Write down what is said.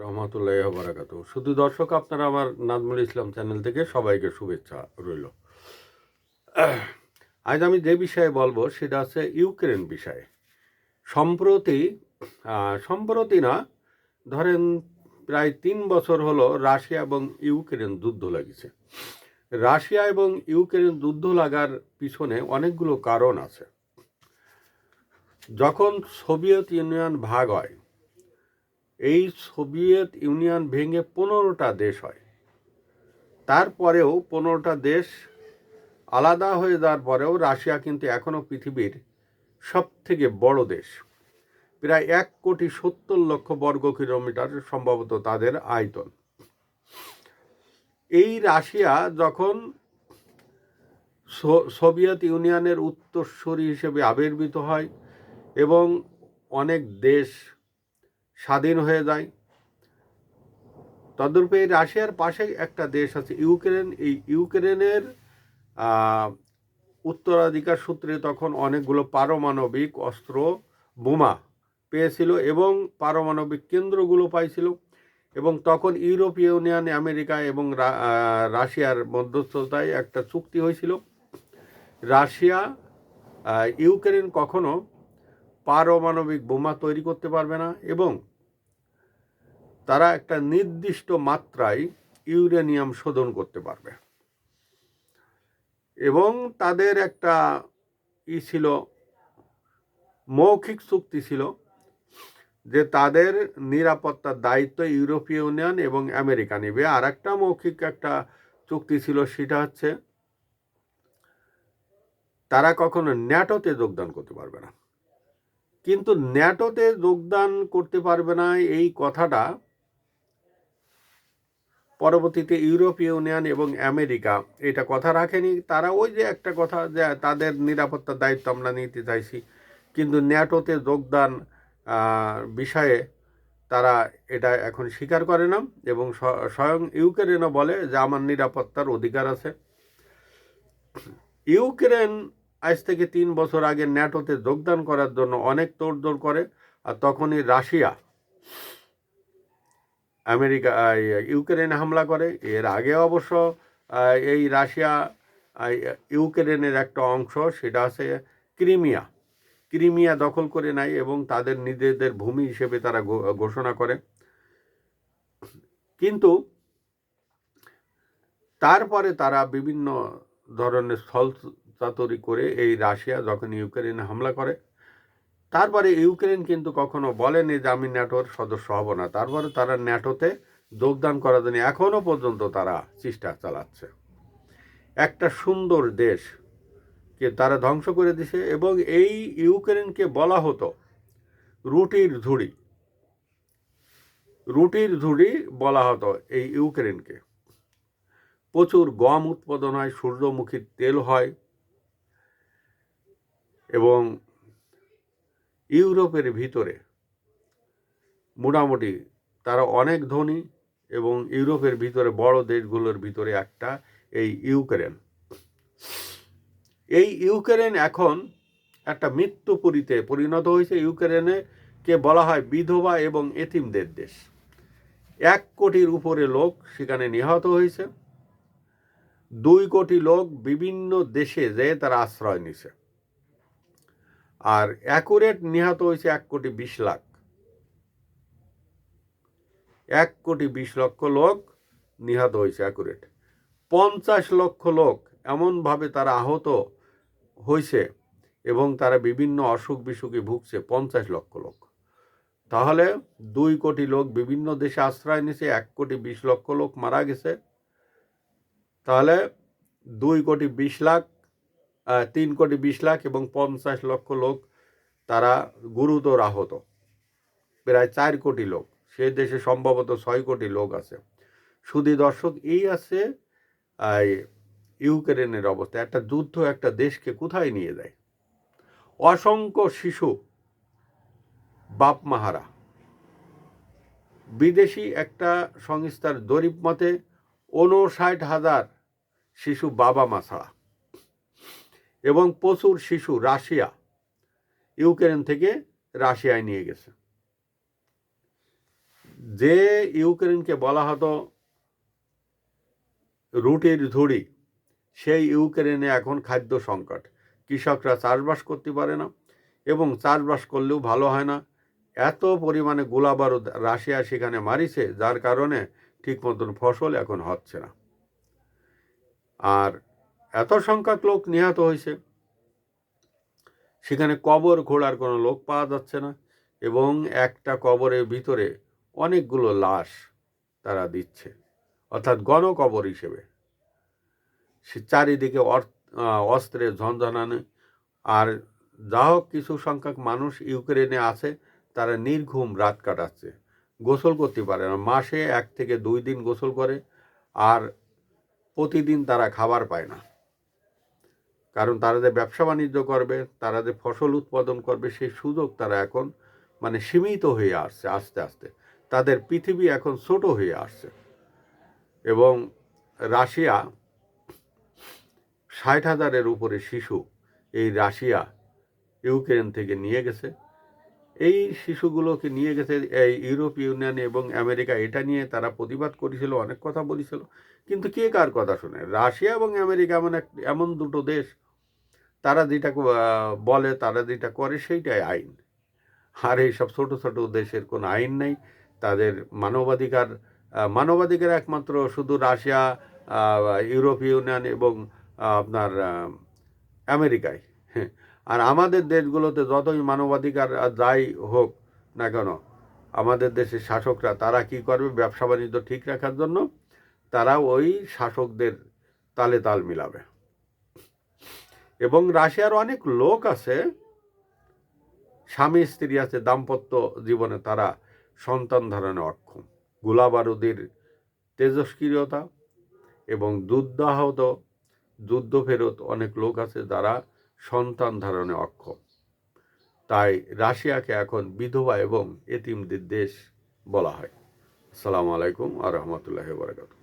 রহমতুল্লাহি ওয়া বারাকাতুহু। শুধু দর্শক, আপনারা আমার নাজমুল ইসলাম চ্যানেল থেকে সবাইকে শুভেচ্ছা রইল। আজ আমি যে বিষয়ে বলবো সেটা হচ্ছে ইউক্রেন বিষয়ে। সম্প্রতি সম্প্রতি না, ধরেন প্রায় 3 বছর হলো রাশিয়া এবং ইউক্রেন যুদ্ধ লাগিছে। রাশিয়া এবং ইউক্রেন যুদ্ধ লাগার পিছনে অনেকগুলো কারণ আছে। যখন সোভিয়েত ইউনিয়ন ভাগ হয়, এই সোভিয়েত ইউনিয়ন ভেঙে 15টা দেশ হয়। তারপরেও 15টা দেশ আলাদা হয়ে যাওয়ার পরেও রাশিয়া কিন্তু এখনও পৃথিবীর সবথেকে বড় দেশ। প্রায় 1,70,00,000 বর্গ কিলোমিটার সম্ভবত তাদের আয়তন। এই রাশিয়া যখন সোভিয়েত ইউনিয়নের উত্তরসূরি হিসেবে আবির্ভূত হয় এবং অনেক দেশ স্বাধীন হয়ে যায়, তদরূপে এই রাশিয়ার পাশে একটা দেশ আছে ইউক্রেন। এই ইউক্রেনের উত্তরাধিকার সূত্রে তখন অনেকগুলো পারমাণবিক অস্ত্র বোমা পেয়েছিল এবং পারমাণবিক কেন্দ্রগুলো পাইছিল। এবং তখন ইউরোপীয় ইউনিয়ন, আমেরিকা এবং রাশিয়ার মধ্যস্থতায় একটা চুক্তি হয়েছিল। রাশিয়া ইউক্রেন কখনো পারমাণবিক বোমা তৈরি করতে পারবে না এবং তারা একটা নির্দিষ্ট মাত্রায় ইউরেনিয়াম শোধন করতে পারবে। এবং তাদের একটা ছিল, মৌখিক চুক্তি ছিল যে তাদের নিরাপত্তার দায়িত্ব ইউরোপীয় ইউনিয়ন এবং আমেরিকা নেবে। আর একটা মৌখিক একটা চুক্তি ছিল, সেটা হচ্ছে তারা কখনো ন্যাটোতে যোগদান করতে পারবে না। কিন্তু ন্যাটোতে যোগদান করতে পারবে না এই কথাটা পরবর্তীতে ইউরোপীয় ইউনিয়ন এবং আমেরিকা এটা কথা রাখেনি। তারা ওই যে একটা কথা, যে তাদের নিরাপত্তার দায়িত্ব আমরা নিতে চাইছি, কিন্তু ন্যাটোতে যোগদান বিষয়ে তারা এটা এখন স্বীকার করে না এবং স্বয়ং ইউক্রেনও বলে যে আমার নিরাপত্তার অধিকার আছে। ইউক্রেন আজ থেকে 3 বছর আগে ন্যাটোতে যোগদান করার জন্য অনেক তোড়জোড় করে, আর তখনই রাশিয়া আমেরিকা ইউক্রেনে হামলা করে। এর আগে অবশ্য এই রাশিয়া ইউক্রেনের একটা অংশ, সেটা আছে ক্রিমিয়া দখল করে নেয় এবং তাদের নিজেদের ভূমি হিসেবে তারা ঘোষণা করে। কিন্তু তারপরে তারা বিভিন্ন ধরনের ছলচাতুরি করে এই রাশিয়া যখন ইউক্রেনে হামলা করে, তারপরে ইউক্রেন কিন্তু কখনো বলেনি যে আমি ন্যাটোর সদস্য হব না। তারপরে তারা ন্যাটোতে যোগদান করার জন্য এখনো পর্যন্ত তারা চেষ্টা চালাচ্ছে। একটা সুন্দর দেশকে তারা ধ্বংস করে দিছে এবং এই ইউক্রেনকে বলা হতো রুটির ঝুড়ি বলা হতো এই ইউক্রেনকে। প্রচুর গম উৎপাদন হয়, সূর্যমুখীর তেল হয় এবং ইউরোপের ভিতরে মোটামুটি তারা অনেক ধনী এবং ইউরোপের ভিতরে বড় দেশগুলোর ভিতরে একটা এই ইউক্রেন এখন একটা মৃত্যুপুরীতে পরিণত হয়েছে। ইউক্রেনকে বলা হয় বিধবা এবং এতিমদের দেশ। 1 কোটির উপরে লোক সেখানে নিহত হয়েছে। 2 কোটি লোক বিভিন্ন দেশে যেয়ে তারা আশ্রয় নিছে। আর অ্যাকুরেট নিহত হয়েছে 1,20,00,000। 1,20,00,000 লোক নিহত হয়েছে অ্যাকুরেট। 50 লক্ষ লোক এমনভাবে তারা আহত হয়েছে এবং তারা বিভিন্ন অসুখ বিসুখে ভুগছে। 50 লক্ষ লোক। তাহলে 2 কোটি লোক বিভিন্ন দেশে আশ্রয় নিছে, 1,20,00,000 লোক মারা গেছে। তাহলে 2,20,00,000, 3,20,00,000 এবং 50 লক্ষ লোক তারা গুরুতর আহত। প্রায় 4 কোটি লোক। সে দেশে সম্ভবত 6 কোটি লোক আছে। শুধু দর্শক, এই আছে ইউক্রেনের অবস্থা। একটা যুদ্ধ একটা দেশকে কোথায় নিয়ে যায়। অসংখ্য শিশু বাপ মাহারা। বিদেশি একটা সংস্থার জরিপ মতে 59,000 শিশু বাবা মা ছাড়া এবং প্রচুর শিশু ইউক্রেন থেকে রাশিয়ায় নিয়ে গেছে। যে ইউক্রেনকে বলা হতো রুটির ঝুড়ি, সেই ইউক্রেনে এখন খাদ্য সংকট। কৃষকরা চাষবাস করতে পারে না এবং চাষবাস করলেও ভালো হয় না। এত পরিমাণে গোলাবারুদ রাশিয়া সেখানে মারিছে, যার কারণে ঠিক মতন ফসল এখন হচ্ছে না। আর এত সংখ্যক লোক নিহত হয়েছে, সেখানে কবর খোঁড়ার কোনো লোক পাওয়া যাচ্ছে না এবং একটা কবরের ভিতরে অনেকগুলো লাশ তারা দিচ্ছে, অর্থাৎ গণকবর হিসেবে। সে চারিদিকে অস্ত্রের ঝনঝনানি। আর যা হোক, কিছু সংখ্যক মানুষ ইউক্রেনে আছে, তারা নির্ঘুম রাত কাটাচ্ছে, গোসল করতে পারে না, মাসে 1 থেকে 2 দিন গোসল করে, আর প্রতিদিন তারা খাবার পায় না। কারণ তারা যে ব্যবসা বাণিজ্য করবে, তারা যে ফসল উৎপাদন করবে, সেই সুযোগ তারা এখন মানে সীমিত হয়ে আসছে আস্তে আস্তে। তাদের পৃথিবী এখন ছোট হয়ে আসছে। এবং রাশিয়া 60,000-এর উপরে শিশু এই রাশিয়া ইউক্রেন থেকে নিয়ে গেছে। এই শিশুগুলোকে নিয়ে গেছে এই ইউরোপীয় ইউনিয়ন এবং আমেরিকা, এটা নিয়ে তারা প্রতিবাদ করেছিল, অনেক কথা বলেছিল, কিন্তু কে কার কথা শুনে? রাশিয়া এবং আমেরিকা এমন দুটো দেশ, তারা যেটা বলে, তারা যেটা করে, সেইটাই আইন। আর এইসব ছোট ছোট দেশের কোনো আইন নেই। তাদের মানবাধিকার একমাত্র শুধু রাশিয়া, ইউরোপীয় ইউনিয়ন এবং আপনার আমেরিকায়। হ্যাঁ, আর আমাদের দেশগুলোতে যতই মানবাধিকার যাই হোক না কেন, আমাদের দেশের শাসকরা তারা কি করবে? ব্যবসা বাণিজ্য ঠিক রাখার জন্য তারা ওই শাসকদের তালে তাল মিলাবে। এবং রাশিয়ার অনেক লোক আছে, স্বামী স্ত্রী আছে, দাম্পত্য জীবনে তারা সন্তান ধারণে অক্ষম। গোলাবারুদের তেজস্ক্রিয়তা এবং যুদ্ধ ফেরত অনেক লোক আছে যারা সন্তান ধারণে অক্ষম। তাই রাশিয়াকে এখন বিধবা এবং এতিমদের দেশ বলা হয়। আসসালামু আলাইকুম ওয়া রাহমাতুল্লাহি ওয়া বারাকাতুহু।